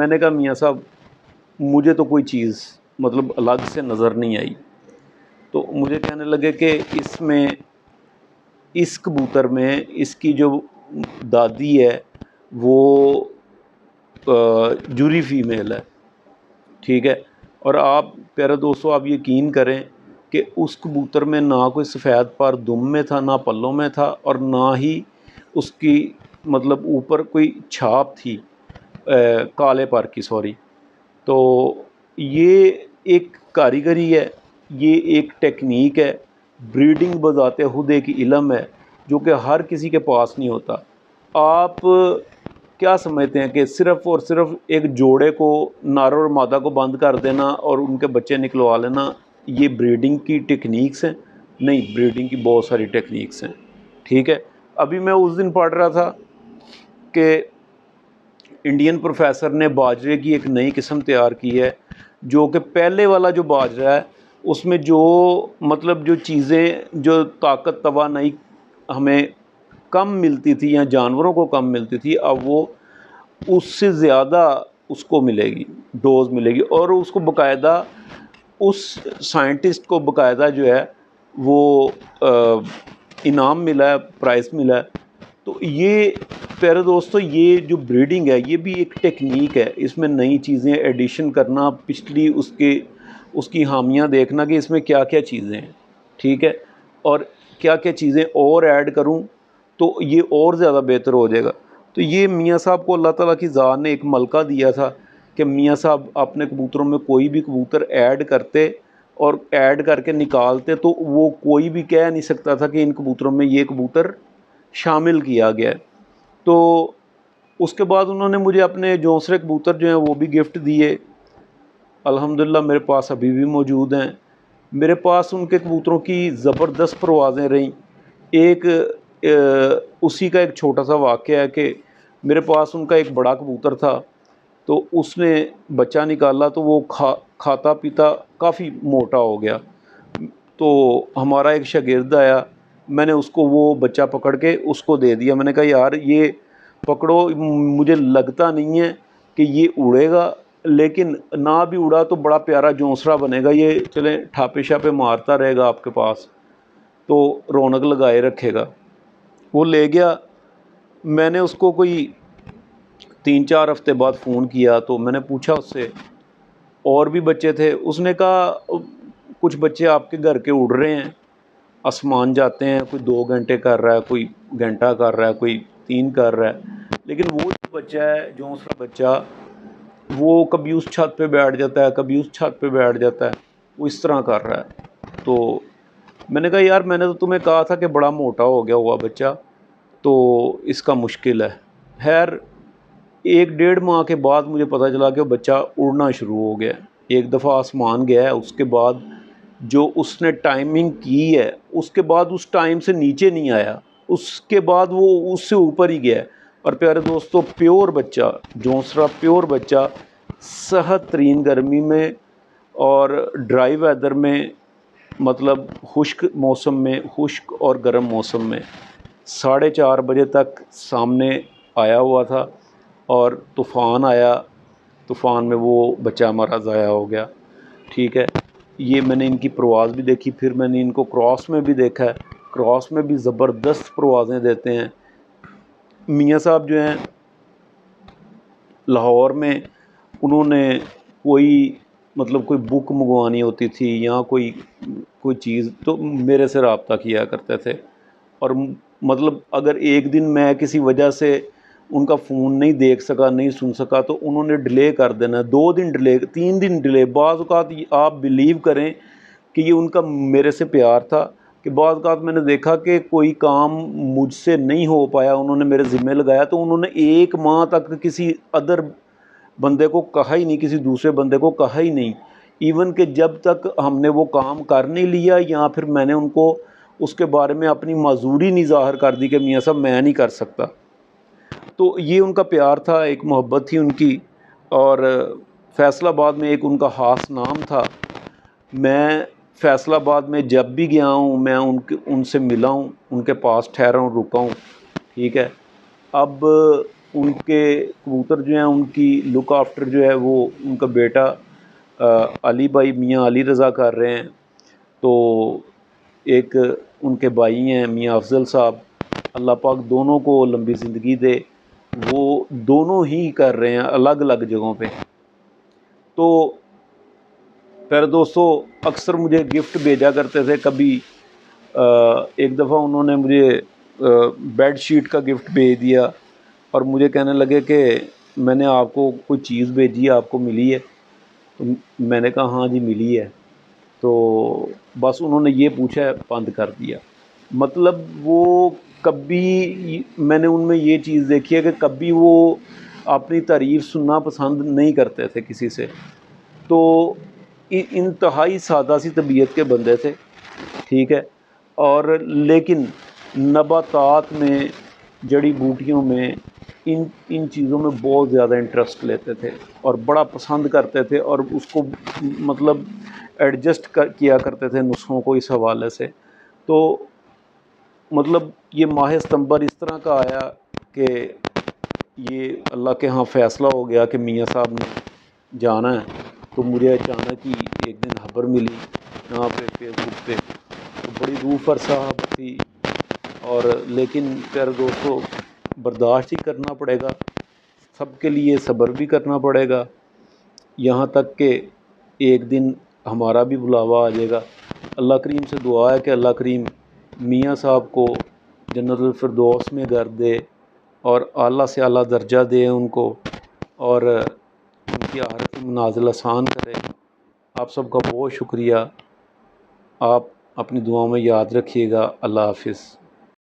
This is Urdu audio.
میں نے کہا میاں صاحب مجھے تو کوئی چیز مطلب الگ سے نظر نہیں آئی. تو مجھے کہنے لگے کہ اس کبوتر میں اس کی جو دادی ہے وہ جوری فیمیل ہے، ٹھیک ہے. اور آپ پیارے دوستو آپ یقین کریں کہ اس کبوتر میں نہ کوئی سفید پر دم میں تھا، نہ پلوں میں تھا، اور نہ ہی اس کی مطلب اوپر کوئی چھاپ تھی کالے پر کی، سوری. تو یہ ایک کاریگری ہے، یہ ایک ٹیکنیک ہے، بریڈنگ بذات خود ایک علم ہے جو کہ ہر کسی کے پاس نہیں ہوتا. آپ کیا سمجھتے ہیں کہ صرف اور صرف ایک جوڑے کو، نر اور مادہ کو بند کر دینا اور ان کے بچے نکلوا لینا یہ بریڈنگ کی ٹیکنیکس ہیں؟ نہیں، بریڈنگ کی بہت ساری ٹیکنیکس ہیں، ٹھیک ہے. ابھی میں اس دن پڑھ رہا تھا کہ انڈین پروفیسر نے باجرے کی ایک نئی قسم تیار کی ہے جو کہ پہلے والا جو باجرہ ہے اس میں جو مطلب جو چیزیں جو طاقت توانائی ہمیں کم ملتی تھی یا جانوروں کو کم ملتی تھی، اب وہ اس سے زیادہ اس کو ملے گی، ڈوز ملے گی. اور اس کو باقاعدہ اس سائنٹسٹ کو باقاعدہ جو ہے وہ انعام ملا ہے، پرائز ملا ہے. تو یہ پیارے دوستو یہ جو بریڈنگ ہے یہ بھی ایک ٹیکنیک ہے، اس میں نئی چیزیں ایڈیشن کرنا، پچھلی اس کی حامیاں دیکھنا کہ اس میں کیا کیا چیزیں ہیں، ٹھیک ہے، اور کیا کیا چیزیں اور ایڈ کروں تو یہ اور زیادہ بہتر ہو جائے گا. تو یہ میاں صاحب کو اللہ تعالیٰ کی ذات نے ایک ملکہ دیا تھا کہ میاں صاحب اپنے کبوتروں میں کوئی بھی کبوتر ایڈ کرتے اور ایڈ کر کے نکالتے تو وہ کوئی بھی کہہ نہیں سکتا تھا کہ ان کبوتروں میں یہ کبوتر شامل کیا گیا ہے. تو اس کے بعد انہوں نے مجھے اپنے جونسرے کبوتر جو ہیں وہ بھی گفٹ دیے، الحمدللہ میرے پاس ابھی بھی موجود ہیں. میرے پاس ان کے کبوتروں کی زبردست پروازیں رہیں. ایک اسی کا ایک چھوٹا سا واقعہ ہے کہ میرے پاس ان کا ایک بڑا کبوتر تھا، تو اس نے بچہ نکالا تو وہ کھاتا پیتا کافی موٹا ہو گیا. تو ہمارا ایک شاگرد آیا، میں نے اس کو وہ بچہ پکڑ کے اس کو دے دیا. میں نے کہا یار یہ پکڑو، مجھے لگتا نہیں ہے کہ یہ اڑے گا، لیکن نہ بھی اڑا تو بڑا پیارا جونسرا بنے گا، یہ چلیں ٹھاپے شاپے مارتا رہے گا آپ کے پاس تو رونق لگائے رکھے گا. وہ لے گیا. میں نے اس کو کوئی 3-4 ہفتے بعد فون کیا تو میں نے پوچھا اس سے اور بھی بچے تھے. اس نے کہا کچھ بچے آپ کے گھر کے اڑ رہے ہیں، آسمان جاتے ہیں، کوئی 2 گھنٹے کر رہا ہے، کوئی گھنٹہ کر رہا ہے، کوئی 3 کر رہا ہے، لیکن وہ جو بچہ ہے جونسرا بچہ وہ کبھی اس چھت پہ بیٹھ جاتا ہے، کبھی اس چھت پہ بیٹھ جاتا ہے، وہ اس طرح کر رہا ہے. تو میں نے کہا یار میں نے تو تمہیں کہا تھا کہ بڑا موٹا ہو گیا ہوا بچہ تو اس کا مشکل ہے. خیر 1-1.5 ماہ کے بعد مجھے پتہ چلا کہ وہ بچہ اڑنا شروع ہو گیا. ایک دفعہ آسمان گیا ہے، اس کے بعد جو اس نے ٹائمنگ کی ہے اس کے بعد اس ٹائم سے نیچے نہیں آیا، اس کے بعد وہ اس سے اوپر ہی گیا. اور پیارے دوستو پیور بچہ جونسرا، پیور بچہ، سخت ترین گرمی میں اور ڈرائی ویدر میں، مطلب خشک موسم میں، خشک اور گرم موسم میں 4:30 بجے تک سامنے آیا ہوا تھا. اور طوفان آیا، طوفان میں وہ بچہ ہمارا ضائع ہو گیا، ٹھیک ہے. یہ میں نے ان کی پرواز بھی دیکھی، پھر میں نے ان کو کراس میں بھی دیکھا ہے، کراس میں بھی زبردست پروازیں دیتے ہیں. میاں صاحب جو ہیں لاہور میں، انہوں نے کوئی بک منگوانی ہوتی تھی یا کوئی چیز تو میرے سے رابطہ کیا کرتے تھے. اور مطلب اگر ایک دن میں کسی وجہ سے ان کا فون نہیں دیکھ سکا، نہیں سن سکا تو انہوں نے ڈیلے کر دینا، 2 دن ڈیلے، 3 دن ڈیلے. بعض اوقات آپ بلیو کریں کہ یہ ان کا میرے سے پیار تھا کہ بعض اوقات میں نے دیکھا کہ کوئی کام مجھ سے نہیں ہو پایا، انہوں نے میرے ذمہ لگایا تو انہوں نے 1 ماہ تک کسی ادر بندے کو کہا ہی نہیں، کسی دوسرے بندے کو کہا ہی نہیں. ایون کہ جب تک ہم نے وہ کام کر نہیں لیا یا پھر میں نے ان کو اس کے بارے میں اپنی معذوری نہیں ظاہر کر دی کہ میاں صاحب میں نہیں کر سکتا. تو یہ ان کا پیار تھا، ایک محبت تھی ان کی. اور فیصل آباد میں ایک ان کا خاص نام تھا. میں فیصل آباد میں جب بھی گیا ہوں میں ان سے ملا ہوں، ان کے پاس ٹھہرا ہوں، رکا ہوں، ٹھیک ہے. اب ان کے کبوتر جو ہیں ان کی لک آفٹر جو ہے وہ ان کا بیٹا علی بھائی میاں علی رضا کر رہے ہیں. تو ایک ان کے بھائی ہیں میاں افضل صاحب، اللہ پاک دونوں کو لمبی زندگی دے، وہ دونوں ہی کر رہے ہیں الگ الگ جگہوں پہ. تو پیارے دوستو اکثر مجھے گفٹ بھیجا کرتے تھے. کبھی ایک دفعہ انہوں نے مجھے بیڈ شیٹ کا گفٹ بھیج دیا اور مجھے کہنے لگے کہ میں نے آپ کو کوئی چیز بھیجی ہے، آپ کو ملی ہے؟ تو میں نے کہا ہاں جی ملی ہے. تو بس انہوں نے یہ پوچھا ہے، بند کر دیا. مطلب وہ کبھی، میں نے ان میں یہ چیز دیکھی ہے کہ کبھی وہ اپنی تعریف سننا پسند نہیں کرتے تھے کسی سے. تو انتہائی سادہ سی طبیعت کے بندے تھے، ٹھیک ہے. اور لیکن نباتات میں، جڑی بوٹیوں میں، ان چیزوں میں بہت زیادہ انٹرسٹ لیتے تھے اور بڑا پسند کرتے تھے، اور اس کو مطلب ایڈجسٹ کیا کرتے تھے نسخوں کو اس حوالے سے. تو مطلب یہ ماہ ستمبر اس طرح کا آیا کہ یہ اللہ کے ہاں فیصلہ ہو گیا کہ میاں صاحب نے جانا ہے. تو مجھے اچانک ہی ایک دن خبر ملی یہاں پہ فیس بک پہ، تو بڑی روح فرسا تھی. اور لیکن پیارے دوستو برداشت ہی کرنا پڑے گا، سب کے لیے صبر بھی کرنا پڑے گا، یہاں تک کہ ایک دن ہمارا بھی بلاوا آ جائے گا. اللہ کریم سے دعا ہے کہ اللہ کریم میاں صاحب کو جنت الفردوس میں گھر دے اور اعلیٰ سے اعلیٰ درجہ دے ان کو، اور ان کی آخرت منازل آسان کرے. آپ سب کا بہت شکریہ. آپ اپنی دعاؤں میں یاد رکھیے گا. اللہ حافظ.